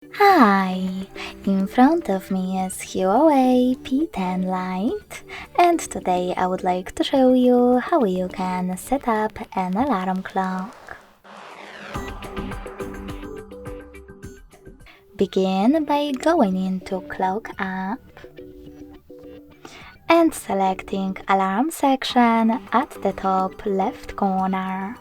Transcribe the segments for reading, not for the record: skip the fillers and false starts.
Hi! In front of me is HUAWEI P10 Lite, and today I would like to show you how you can set up an alarm clock. Begin by going into Clock app and selecting Alarm section at the top left corner.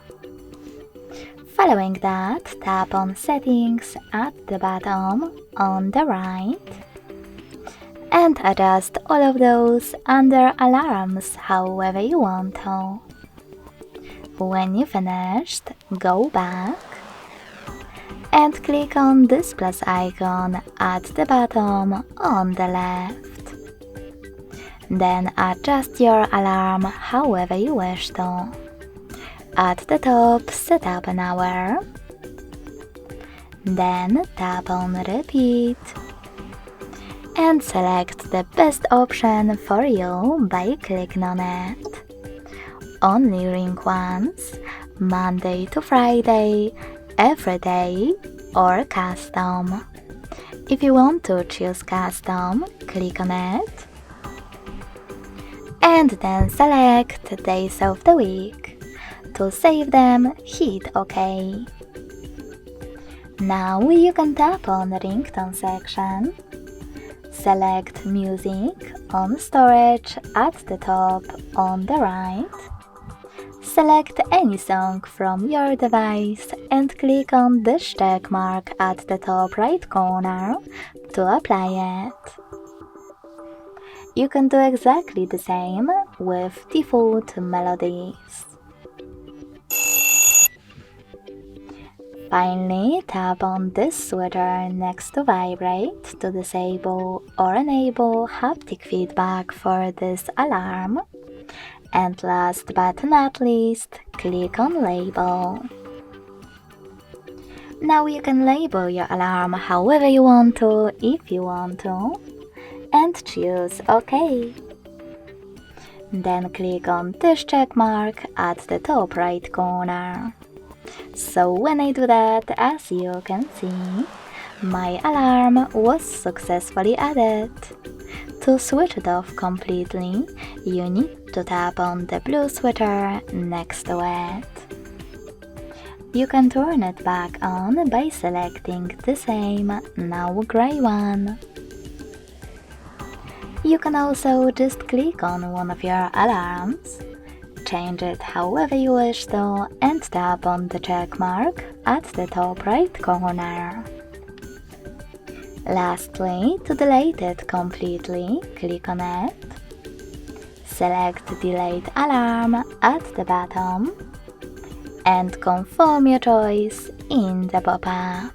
Following that, tap on Settings at the bottom on the right and adjust all of those under Alarms however you want to. When you finished, go back and click on this plus icon at the bottom on the left. Then adjust your alarm however you wish to. At the top, set up an hour. Then tap on Repeat and select the best option for you by clicking on it. Only ring once, Monday to Friday, every day, or custom. If you want to choose custom, click on it and then select days of the week. To save them, hit OK. Now you can tap on the ringtone section. Select Music on Storage at the top on the right. Select any song from your device and click on this check mark at the top right corner to apply it. You can do exactly the same with default melodies. Finally, tap on this switcher next to Vibrate to disable or enable haptic feedback for this alarm. And last but not least, click on Label. Now you can label your alarm however you want to, if you want to, and choose OK. Then click on this check mark at the top right corner. So when I do that, as you can see, my alarm was successfully added. To switch it off completely, you need to tap on the blue switcher next to it. You can turn it back on by selecting the same, now gray one. You can also just click on one of your alarms, change it however you wish to, and tap on the check mark at the top right corner. Lastly, to delete it completely, click on it. Select Delete Alarm at the bottom and confirm your choice in the pop-up.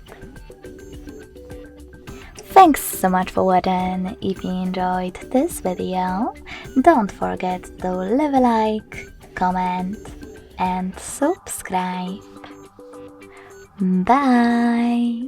Thanks so much for watching. If you enjoyed this video, don't forget to leave a like, comment and subscribe. Bye!